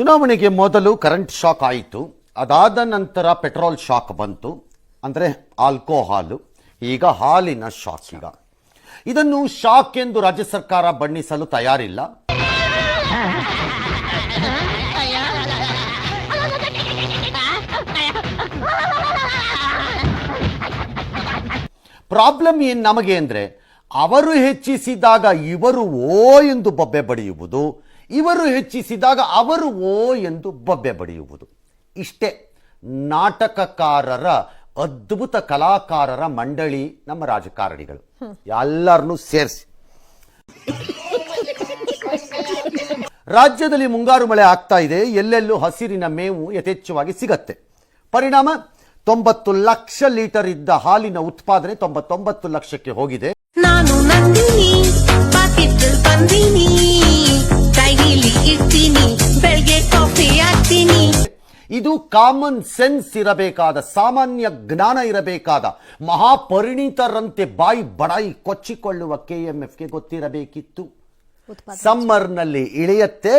ಚುನಾವಣೆಗೆ ಮೊದಲು current shock ಆಯಿತು, ಅದಾದ ನಂತರ ಪೆಟ್ರೋಲ್ ಶಾಕ್ ಬಂತು, ಅಂದರೆ ಆಲ್ಕೋಹಾಲು. ಈಗ ಹಾಲಿನ ಶಾಕ್. ಈಗ ಇದನ್ನು ಶಾಕ್ ಎಂದು ರಾಜ್ಯ ಸರ್ಕಾರ ಬಣ್ಣಿಸಲು ತಯಾರಿಲ್ಲ. ಪ್ರಾಬ್ಲಮ್ ಏನು ನಮಗೆ ಅಂದರೆ, ಅವರು ಹೆಚ್ಚಿಸಿದಾಗ ಇವರು ಓ ಎಂದು ಬೊಬ್ಬೆ ಬಡಿಯುವುದು, ಇವರು ಹೆಚ್ಚಿಸಿದಾಗ ಅವರು ಓ ಎಂದು ಬೊಬ್ಬೆ ಬಡಿಯುವುದು. ಇಷ್ಟೇ ನಾಟಕಕಾರರ, ಅದ್ಭುತ ಕಲಾಕಾರರ ಮಂಡಳಿ ನಮ್ಮ ರಾಜಕಾರಣಿಗಳು ಎಲ್ಲರನ್ನೂ ಸೇರಿಸಿ. ರಾಜ್ಯದಲ್ಲಿ ಮುಂಗಾರು ಮಳೆ ಆಗ್ತಾ ಇದೆ, ಎಲ್ಲೆಲ್ಲೂ ಹಸಿರಿನ ಮೇವು ಯಥೇಚ್ಛವಾಗಿ ಸಿಗತ್ತೆ. ಪರಿಣಾಮ 90 ಲಕ್ಷ ಲೀಟರ್ ಇದ್ದ ಹಾಲಿನ ಉತ್ಪಾದನೆ 99 ಲಕ್ಷಕ್ಕೆ ಹೋಗಿದೆ. ನಾನು ನಂದಿನಿ ಪಾಕೆಟ್ ಬಂದಿನಿ, ಕೈಲಿ ಇಡ್ತೀನಿ, ಬೆಳಗ್ಗೆ ಕಾಫಿ ಹಾಕ್ತೀನಿ. ಇದು ಕಾಮನ್ ಸೆನ್ಸ್ ಇರಬೇಕಾದ, ಸಾಮಾನ್ಯ ಜ್ಞಾನ ಇರಬೇಕಾದ, ಮಹಾಪರಿಣಿತರಂತೆ ಬಾಯಿ ಬಡಾಯಿ ಕೊಚ್ಚಿಕೊಳ್ಳುವ ಕೆಎಂಎಫ್ಗೆ ಗೊತ್ತಿರಬೇಕಿತ್ತು. ಸಮ್ಮರ್ನಲ್ಲಿ ಇಳಿಯತ್ತೆ,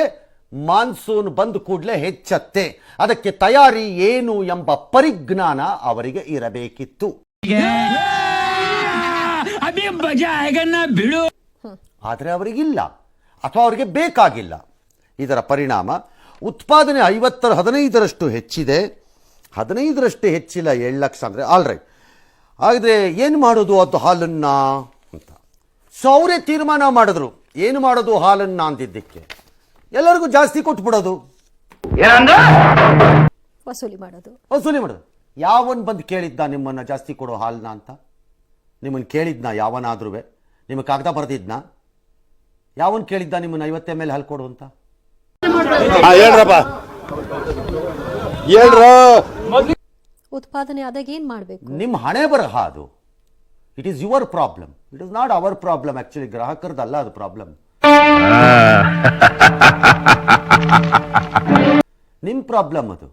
ಮಾನ್ಸೂನ್ ಬಂದ ಕೂಡಲೇ ಹೆಚ್ಚತ್ತೆ. ಅದಕ್ಕೆ ತಯಾರಿ ಏನು ಎಂಬ ಪರಿಜ್ಞಾನ ಅವರಿಗೆ ಇರಬೇಕಿತ್ತು. ಆದರೆ ಅವರಿಗಿಲ್ಲ, ಅಥವಾ ಅವರಿಗೆ ಬೇಕಾಗಿಲ್ಲ. ಇದರ ಪರಿಣಾಮ ಉತ್ಪಾದನೆ 15ರಷ್ಟು ಹೆಚ್ಚಿದೆ. 15ರಷ್ಟು ಹೆಚ್ಚಿಲ್ಲ, 7 ಲಕ್ಷ ಅಂದರೆ ಆಲ್ ರೈಟ್. ಆದರೆ ಏನು ಮಾಡೋದು ಅದು ಹಾಲನ್ನ ಅಂತ. ಸೊ ಅವರೇ ತೀರ್ಮಾನ ಮಾಡಿದ್ರು ಏನು ಮಾಡೋದು ಹಾಲನ್ನ ಅಂದಿದ್ದಕ್ಕೆ. ಎಲ್ಲರಿಗೂ ಜಾಸ್ತಿ ಕೊಟ್ಬಿಡೋದು, ವಸೂಲಿ ಮಾಡೋದು. ಯಾವನ್ ಬಂದು ಕೇಳಿದ್ದ ನಿಮ್ಮನ್ನ ಜಾಸ್ತಿ ಕೊಡೋ ಹಾಲನ್ನ ಅಂತ? ನಿಮ್ಮನ್ನು ಕೇಳಿದ್ನ ಯಾವನಾದ್ರೂ? ನಿಮಗೆ ಕಾಗದ ಬರೆದಿದ್ನ? ಯಾವನ್ ಕೇಳಿದ್ದ ನಿಮ್ಮನ್ನ 50 ml ಹಾಲು ಕೊಡು ಅಂತ? ಉತ್ಪಾದನೆ ಆದಾಗ ಏನ್ ಮಾಡ್ಬೇಕು? ನಿಮ್ಮ ಹಣೆ ಬರಹ ಅದು. It is your problem, it is not our problem. Actually ಗ್ರಾಹಕರದಲ್ಲ ಅದು ಪ್ರಾಬ್ಲಮ್, ನಿಮ್ ಪ್ರಾಬ್ಲಮ್ ಅದು.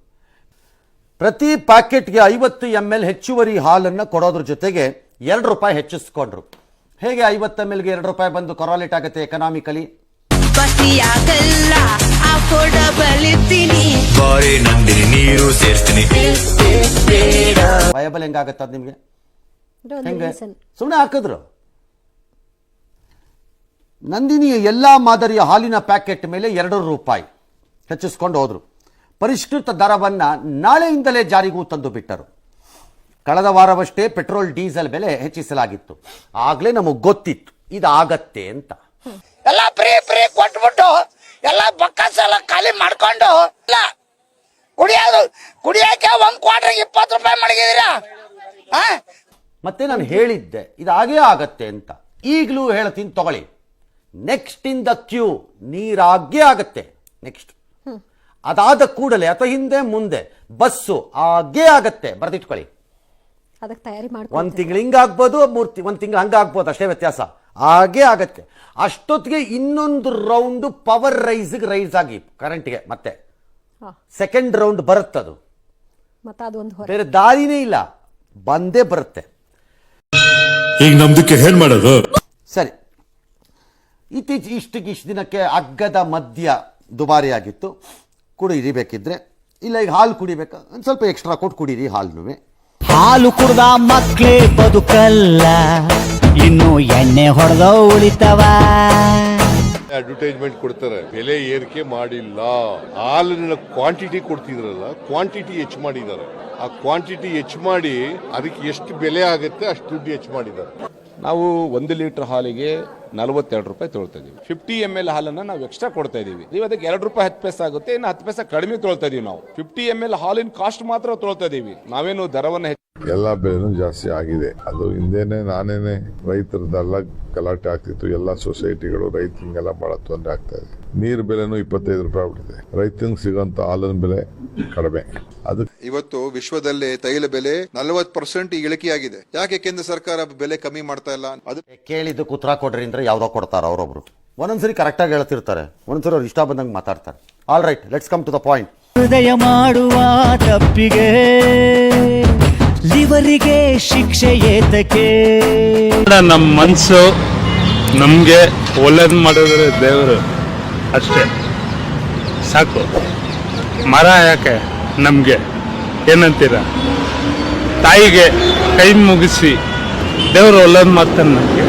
ಪ್ರತಿ ಪ್ಯಾಕೆಟ್ಗೆ 50 ml ಹೆಚ್ಚುವರಿ ಹಾಲನ್ನು ಕೊಡೋದ್ರ ಜೊತೆಗೆ 2 ರೂಪಾಯಿ ಹೆಚ್ಚಿಸ್ಕೊಂಡ್ರು. ಹೇಗೆ 50 ml ಗೆ 2 ರೂಪಾಯಿ ಬಂದು ಕೊರಾಲೇಟ್ ಆಗುತ್ತೆ ಎಕನಾಮಿಕಲಿ? ವಯಬಲ್ ಹೆಂಗಾಗತ್ತ ಅದು ನಿಮ್ಗೆ? ಹೆಂಗೆ ಸುಮ್ಮನೆ ಹಾಕಿದ್ರು. ನಂದಿನಿಯ ಎಲ್ಲಾ ಮಾದರಿಯ ಹಾಲಿನ ಪ್ಯಾಕೆಟ್ ಮೇಲೆ 2 ರೂಪಾಯಿ ಹೆಚ್ಚಿಸ್ಕೊಂಡು ಹೋದ್ರು. ಪರಿಷ್ಕೃತ ದರವನ್ನ ನಾಳೆಯಿಂದಲೇ ಜಾರಿಗೂ ತಂದು ಬಿಟ್ಟರು. ಕಳೆದ ವಾರವಷ್ಟೇ ಪೆಟ್ರೋಲ್ ಡೀಸೆಲ್ ಬೆಲೆ ಹೆಚ್ಚಿಸಲಾಗಿತ್ತು. ಆಗ್ಲೇ ನಮಗ್ ಗೊತ್ತಿತ್ತು ಇದಾಗತ್ತೆ ಅಂತ. ಎಲ್ಲ ಫ್ರೀ ಕೊಟ್ಬಿಟ್ಟು ಎಲ್ಲ ಬೊಕ್ಕಸ ಎಲ್ಲ ಖಾಲಿ ಮಾಡ್ಕೊಂಡು ಕುಡಿಯೋಕೆ 1 ಕ್ವಾರ್ಟರ್ಗೆ 20 ರೂಪಾಯಿ ಮಡಗಿದ್ದೀರಾ? ಮತ್ತೆ ನಾನು ಹೇಳಿದ್ದೆ ಇದಾಗೇ ಆಗತ್ತೆ ಅಂತ. ಈಗಲೂ ಹೇಳ್ತೀನಿ ತಗೊಳ್ಳಿ. ನೆಕ್ಸ್ಟ್ ಇನ್ ದ ಕ್ಯೂ ನೀರಾಗೇ ಆಗತ್ತೆ. ನೆಕ್ಸ್ಟ್ ಅದಾದ ಕೂಡಲೇ ಅಥವಾ ಹಿಂದೆ ಮುಂದೆ ಬಸ್ಸು ಆಗೇ ಆಗತ್ತೆ. ಬರೆದಿಟ್ಕೊಳ್ಳಿ. ಅದಕ್ಕೆ ತಯಾರಿ ಮಾಡಿ 1 ತಿಂಗಳು ಹಿಂಗಾಗ್ಬೋದು, 1 ತಿಂಗಳು ಹಂಗಾಗ್ಬೋದು, ಅಷ್ಟೇ ವ್ಯತ್ಯಾಸ. ಆಗೇ ಆಗತ್ತೆ. ಅಷ್ಟೊತ್ತಿಗೆ ಇನ್ನೊಂದು ರೌಂಡ್ ಪವರ್ ರೈಸ್ ಆಗಿ ಕರೆಂಟ್ಗೆ ಮತ್ತೆ ಸೆಕೆಂಡ್ ರೌಂಡ್ ಬರುತ್ತದು. ಬೇರೆ ದಾರಿನೇ ಇಲ್ಲ, ಬಂದೇ ಬರುತ್ತೆ. ಈಗ ನಮ್ದಕ್ಕೆ ಏನ್ ಮಾಡೋದು? ಸರಿ, ಇಷ್ಟು ದಿನಕ್ಕೆ ಅಗ್ಗದ ಮದ್ಯ ದುಬಾರಿ ಆಗಿತ್ತು. ಕುಡೀರಿ ಬೇಕಿದ್ರೆ. ಇಲ್ಲ ಈಗ ಹಾಲು ಕುಡಿಬೇಕಾ, ಒಂದು ಸ್ವಲ್ಪ ಎಕ್ಸ್ಟ್ರಾ ಕೊಟ್ಟು ಕುಡೀರಿ ಹಾಲು. ಹಾಲು ಕುಡ್ದ ಮಕ್ಳೇ ಬದುಕಲ್ಲ, ಇನ್ನು ಎಣ್ಣೆ ಹೊಡೆದ ಉಳಿತವ. ಅಡ್ವರ್ಟೈಸ್ಮೆಂಟ್ ಕೊಡ್ತಾರೆ, ಬೆಲೆ ಏರಿಕೆ ಮಾಡಿಲ್ಲ. ಹಾಲಿನ ಕ್ವಾಂಟಿಟಿ ಕೊಡ್ತಿದ್ರಲ್ಲ, ಕ್ವಾಂಟಿಟಿ ಹೆಚ್ಚು ಮಾಡಿದ್ದಾರೆ. ಆ ಕ್ವಾಂಟಿಟಿ ಹೆಚ್ಚು ಮಾಡಿ ಅದಕ್ಕೆ ಎಷ್ಟು ಬೆಲೆ ಆಗುತ್ತೆ ಅಷ್ಟು ದುಡ್ಡು ಹೆಚ್ಚು ಮಾಡಿದ್ದಾರೆ. ನಾವು 1 ಲೀಟರ್ ಹಾಲಿಗೆ 42 ರೂಪಾಯಿ ತೊಗೊಳ್ತಾ ಇದೀವಿ. 50 ml ಹಾಲನ್ನ ನಾವು ಎಕ್ಸ್ಟ್ರಾ ಕೊಡ್ತಾ ಇದೀವಿ. ನೀವು ಅದಕ್ಕೆ 2 ರೂಪಾಯಿ 10 ಪೈಸೆ ಆಗುತ್ತೆ, ಇನ್ನು 10 ಪೈಸೆ ಕಡಿಮೆ ತೊಗೊಳ್ತಾ ಇದೀವಿ. ನಾವು 50 ml ಹಾಲಿನ ಕಾಸ್ಟ್ ಮಾತ್ರ ತೊಗೊಳ್ತಾ ಇದೀವಿ. ನಾವೇನು ದರವನ್ನ ಎಲ್ಲಾ ಬೆಲೆನೂ ಜಾಸ್ತಿ ಆಗಿದೆ. ಅದು ಹಿಂದೆನೆ ನಾನೇನೆ ರೈತರದೆಲ್ಲ ಗಲಾಟೆ ಆಗ್ತಿತ್ತು. ಎಲ್ಲಾ ಸೊಸೈಟಿಗಳು ರೈತರಿಗೆಲ್ಲ ಬಹಳ ತೊಂದರೆ ಆಗ್ತಾ ಇದೆ. ನೀರ್ ಬೆಲೆನೂ 25 ರೂಪಾಯಿ ಆಗ್ಬಿಟ್ಟಿದೆ. ರೈತಂಗೆ ಸಿಗೋಂತ ಹಾಲಿನ ಬೆಲೆ ಕಡಿಮೆ. ಅದು ಇವತ್ತು ವಿಶ್ವದಲ್ಲೇ ತೈಲ ಬೆಲೆ 40% ಇಳಿಕೆಯಾಗಿದೆ. ಯಾಕೆ ಕೇಂದ್ರ ಸರ್ಕಾರ ಬೆಲೆ ಕಮ್ಮಿ ಮಾಡ್ತಾ ಇಲ್ಲ? ಅದು ಕೇಳಿದ್ದು ಉತ್ತರ ಕೊಡ್ರಿ ಅಂದ್ರೆ ಯಾವ್ದೋ ಕೊಡ್ತಾರ ಅವರೊಬ್ರು. ಒಂದೊಂದ್ಸರಿ ಕರೆಕ್ಟಾಗಿ ಹೇಳ್ತಿರ್ತಾರೆ, ಒಂದೊಂದ್ಸರಿ ಅವ್ರು ಇಷ್ಟ ಬಂದಂಗೆ ಮಾತಾಡ್ತಾರೆ. All right, let's come to the point. ಹೃದಯ ಮಾಡುವ ತಪ್ಪಿಗೆ ಲಿವರಿಗೆ ಶಿಕ್ಷೆ ಏತಕ್ಕೆ? ನಮ್ಮ ಮನಸ್ಸು ನಮ್ಗೆ ಒಳ್ಳೇದು ಮಾಡಿದ್ರೆ ದೇವರು ಅಷ್ಟೇ ಸಾಕು. ಮರ ಯಾಕೆ ನಮಗೆ ಏನಂತೀರ? ತಾಯಿಗೆ ಕೈ ಮುಗಿಸಿ ದೇವರು ಒಳ್ಳೇದು ಮಾಡ್ತಾನೆ ನಮಗೆ.